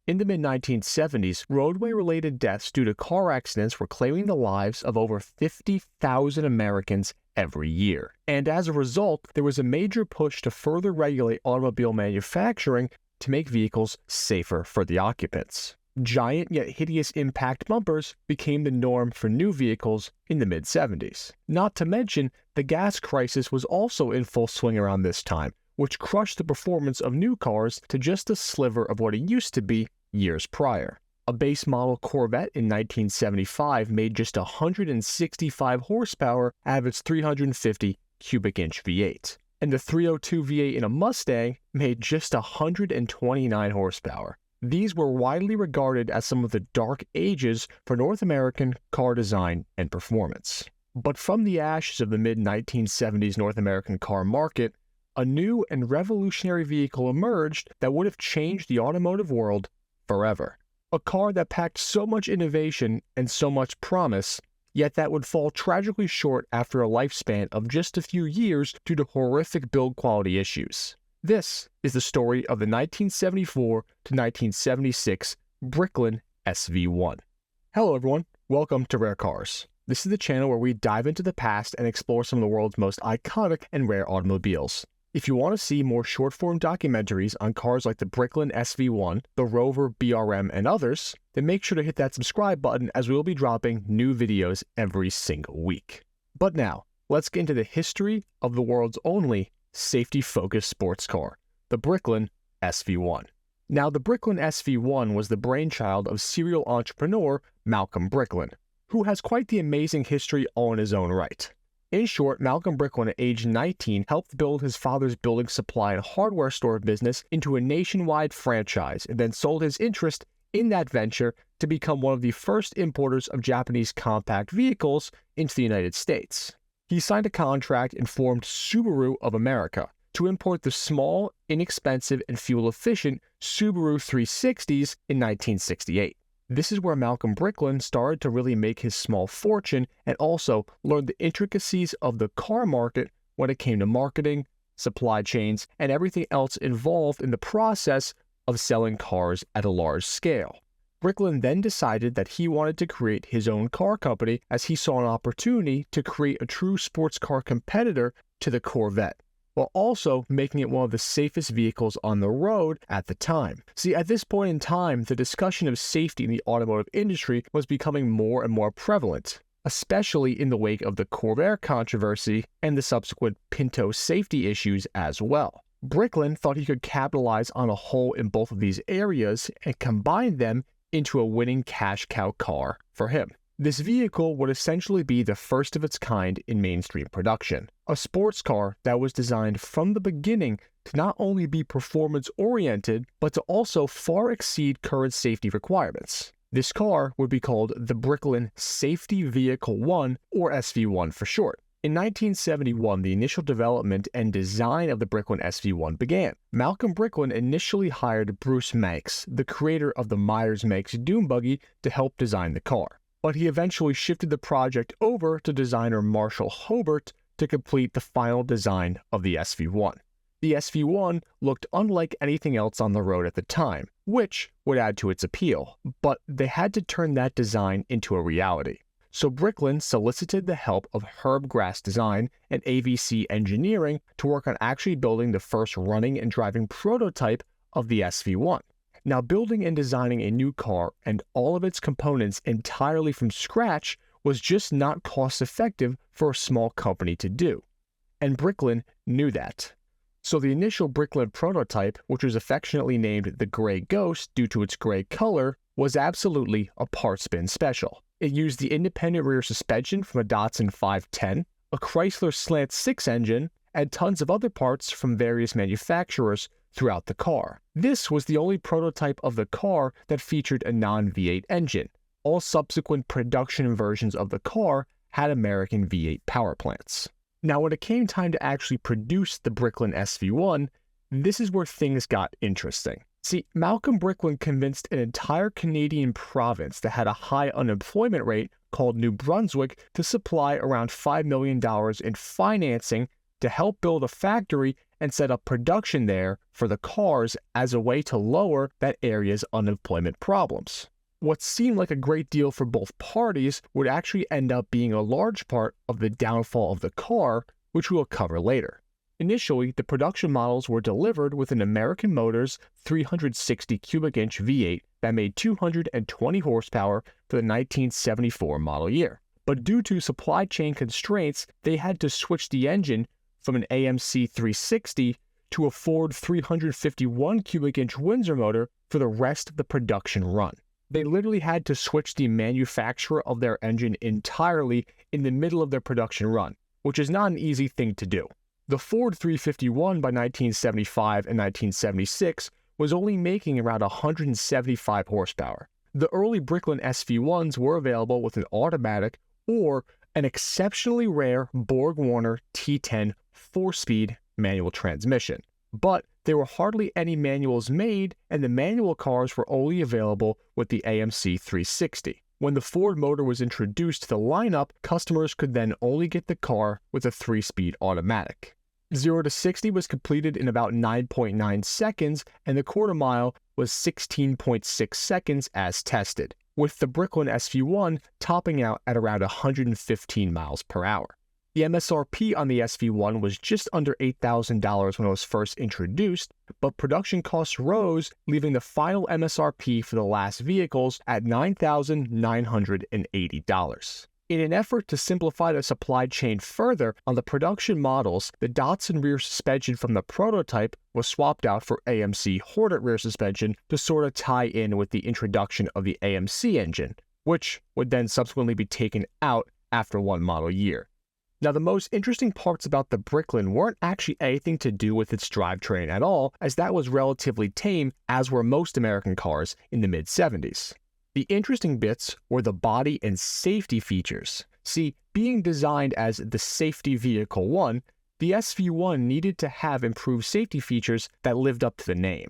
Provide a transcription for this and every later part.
In the mid-1970s, roadway-related deaths due to car accidents were claiming the lives of over 50,000 Americans every year. And as a result, there was a major push to further regulate automobile manufacturing to make vehicles safer for the occupants. Giant yet hideous impact bumpers became the norm for new vehicles in the mid-70s. Not to mention, the gas crisis was also in full swing around this time, which crushed the performance of new cars to just a sliver of what it used to be years prior. A base model Corvette in 1975 made just 165 horsepower out of its 350 cubic inch V8, and the 302 V8 in a Mustang made just 129 horsepower. These were widely regarded as some of the dark ages for North American car design and performance. But from the ashes of the mid-1970s North American car market, a new and revolutionary vehicle emerged that would have changed the automotive world forever. A car that packed so much innovation and so much promise, yet that would fall tragically short after a lifespan of just a few years due to horrific build quality issues. This is the story of the 1974 to 1976 Bricklin SV-1. Hello everyone, welcome to Rare Cars. This is the channel where we dive into the past and explore some of the world's most iconic and rare automobiles. If you want to see more short-form documentaries on cars like the Bricklin SV-1, the Rover BRM, and others, then make sure to hit that subscribe button as we will be dropping new videos every single week. But now, let's get into the history of the world's only safety-focused sports car, the Bricklin SV-1. Now, the Bricklin SV-1 was the brainchild of serial entrepreneur Malcolm Bricklin, who has quite the amazing history all in his own right. In short, Malcolm Bricklin at age 19 helped build his father's building supply and hardware store business into a nationwide franchise and then sold his interest in that venture to become one of the first importers of Japanese compact vehicles into the United States. He signed a contract and formed Subaru of America to import the small, inexpensive, and fuel-efficient Subaru 360s in 1968. This is where Malcolm Bricklin started to really make his small fortune and also learned the intricacies of the car market when it came to marketing, supply chains, and everything else involved in the process of selling cars at a large scale. Bricklin then decided that he wanted to create his own car company as he saw an opportunity to create a true sports car competitor to the Corvette, while also making it one of the safest vehicles on the road at the time. See, at this point in time, the discussion of safety in the automotive industry was becoming more and more prevalent, especially in the wake of the Corvette controversy and the subsequent Pinto safety issues as well. Bricklin thought he could capitalize on a hole in both of these areas and combine them into a winning cash cow car for him. This vehicle would essentially be the first of its kind in mainstream production, a sports car that was designed from the beginning to not only be performance-oriented, but to also far exceed current safety requirements. This car would be called the Bricklin Safety Vehicle 1, or SV-1 for short. In 1971, the initial development and design of the Bricklin SV-1 began. Malcolm Bricklin initially hired Bruce Manx, the creator of the Myers-Manx Dune Buggy, to help design the car. But he eventually shifted the project over to designer Marshall Hobart to complete the final design of the SV-1. The SV-1 looked unlike anything else on the road at the time, which would add to its appeal, but they had to turn that design into a reality. So Bricklin solicited the help of Herb Grass Design and AVC Engineering to work on actually building the first running and driving prototype of the SV-1. Now, building and designing a new car and all of its components entirely from scratch was just not cost-effective for a small company to do. And Bricklin knew that. So the initial Bricklin prototype, which was affectionately named the Gray Ghost due to its gray color, was absolutely a part-spin special. It used the independent rear suspension from a Datsun 510, a Chrysler Slant 6 engine, and tons of other parts from various manufacturers throughout the car. This was the only prototype of the car that featured a non-V8 engine. All subsequent production versions of the car had American V8 power plants. Now, when it came time to actually produce the Bricklin SV-1, this is where things got interesting. See, Malcolm Bricklin convinced an entire Canadian province that had a high unemployment rate called New Brunswick to supply around $5 million in financing to help build a factory and set up production there for the cars as a way to lower that area's unemployment problems. What seemed like a great deal for both parties would actually end up being a large part of the downfall of the car, which we will cover later. Initially, the production models were delivered with an American Motors 360 cubic inch V8 that made 220 horsepower for the 1974 model year. But due to supply chain constraints, they had to switch the engine from an AMC 360 to a Ford 351 cubic inch Windsor motor for the rest of the production run. They literally had to switch the manufacturer of their engine entirely in the middle of their production run, which is not an easy thing to do. The Ford 351 by 1975 and 1976 was only making around 175 horsepower. The early Bricklin SV-1s were available with an automatic or an exceptionally rare Borg-Warner T10 4-speed manual transmission. But there were hardly any manuals made, and the manual cars were only available with the AMC 360. When the Ford motor was introduced to the lineup, customers could then only get the car with a 3-speed automatic. 0 to 60 was completed in about 9.9 seconds, and the quarter mile was 16.6 seconds as tested, with the Bricklin SV-1 topping out at around 115 miles per hour. The MSRP on the SV-1 was just under $8,000 when it was first introduced, but production costs rose, leaving the final MSRP for the last vehicles at $9,980. In an effort to simplify the supply chain further, on the production models, the Datsun rear suspension from the prototype was swapped out for AMC Hornet rear suspension to sort of tie in with the introduction of the AMC engine, which would then subsequently be taken out after one model year. Now, the most interesting parts about the Bricklin weren't actually anything to do with its drivetrain at all, as that was relatively tame, as were most American cars in the mid-70s. The interesting bits were the body and safety features. See, being designed as the safety vehicle 1, the SV-1 needed to have improved safety features that lived up to the name.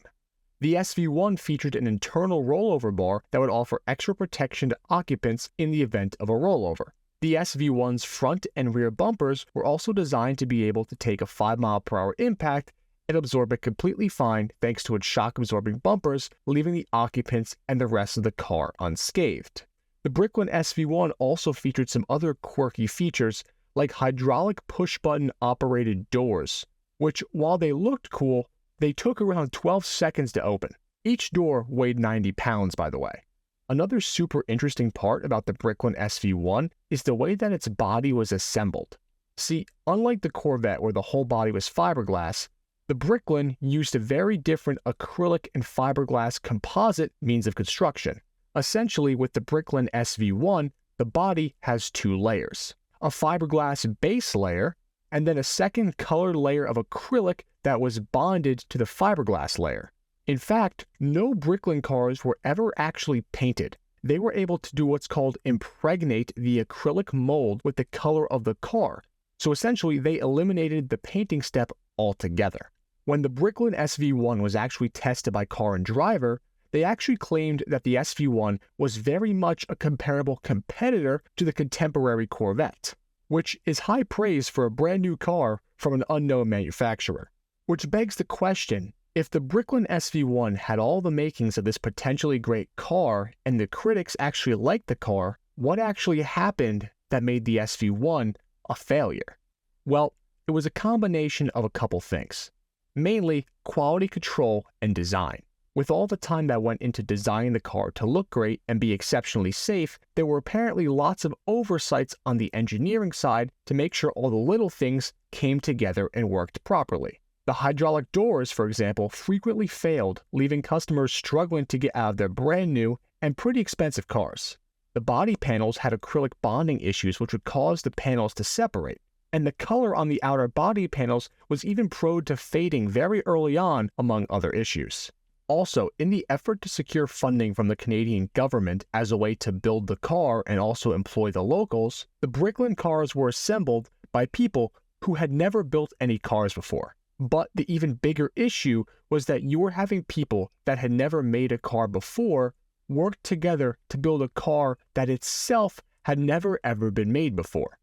The SV-1 featured an internal rollover bar that would offer extra protection to occupants in the event of a rollover. The SV-1's front and rear bumpers were also designed to be able to take a 5-mile-per-hour impact and absorb it completely fine thanks to its shock-absorbing bumpers, leaving the occupants and the rest of the car unscathed. The Bricklin SV-1 also featured some other quirky features, like hydraulic push-button operated doors, which, while they looked cool, they took around 12 seconds to open. Each door weighed 90 pounds, by the way. Another super interesting part about the Bricklin SV-1 is the way that its body was assembled. See, unlike the Corvette where the whole body was fiberglass, the Bricklin used a very different acrylic and fiberglass composite means of construction. Essentially, with the Bricklin SV-1, the body has 2 layers, a fiberglass base layer, and then a second colored layer of acrylic that was bonded to the fiberglass layer. In fact, no Bricklin cars were ever actually painted. They were able to do what's called impregnate the acrylic mold with the color of the car, so essentially they eliminated the painting step altogether. When the Bricklin SV-1 was actually tested by Car and Driver, they actually claimed that the SV-1 was very much a comparable competitor to the contemporary Corvette, which is high praise for a brand new car from an unknown manufacturer. Which begs the question, if the Bricklin SV-1 had all the makings of this potentially great car and the critics actually liked the car, what actually happened that made the SV-1 a failure? Well, it was a combination of a couple things. Mainly quality control and design. With all the time that went into designing the car to look great and be exceptionally safe, there were apparently lots of oversights on the engineering side to make sure all the little things came together and worked properly. The hydraulic doors, for example, frequently failed, leaving customers struggling to get out of their brand new and pretty expensive cars. The body panels had acrylic bonding issues which would cause the panels to separate, and the color on the outer body panels was even prone to fading very early on, among other issues. Also, in the effort to secure funding from the Canadian government as a way to build the car and also employ the locals, the Bricklin cars were assembled by people who had never built any cars before. But the even bigger issue was that you were having people that had never made a car before work together to build a car that itself had never ever been made before.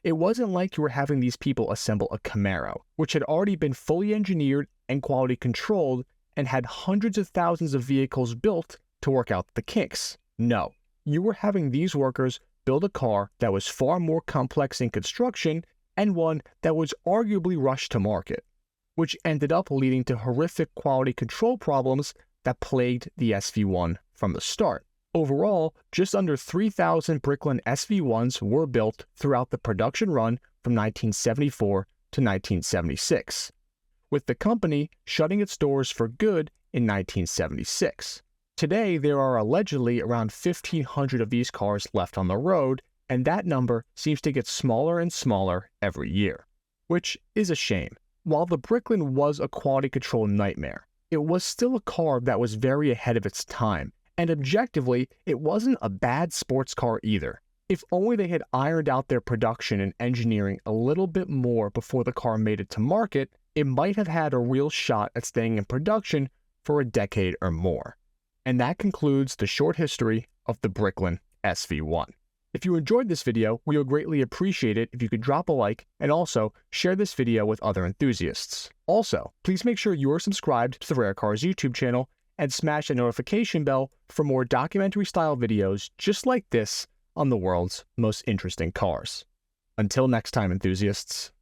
It wasn't like you were having these people assemble a Camaro, which had already been fully engineered and quality controlled and had hundreds of thousands of vehicles built to work out the kinks. No, you were having these workers build a car that was far more complex in construction and one that was arguably rushed to market, which ended up leading to horrific quality control problems that plagued the SV-1 from the start. Overall, just under 3,000 Bricklin SV-1s were built throughout the production run from 1974 to 1976, with the company shutting its doors for good in 1976. Today, there are allegedly around 1,500 of these cars left on the road, and that number seems to get smaller and smaller every year, which is a shame. While the Bricklin was a quality control nightmare, it was still a car that was very ahead of its time, and objectively, it wasn't a bad sports car either. If only they had ironed out their production and engineering a little bit more before the car made it to market, it might have had a real shot at staying in production for a decade or more. And that concludes the short history of the Bricklin SV-1. If you enjoyed this video, we would greatly appreciate it if you could drop a like and also share this video with other enthusiasts. Also, please make sure you are subscribed to the Rare Cars YouTube channel and smash the notification bell for more documentary-style videos just like this on the world's most interesting cars. Until next time, enthusiasts.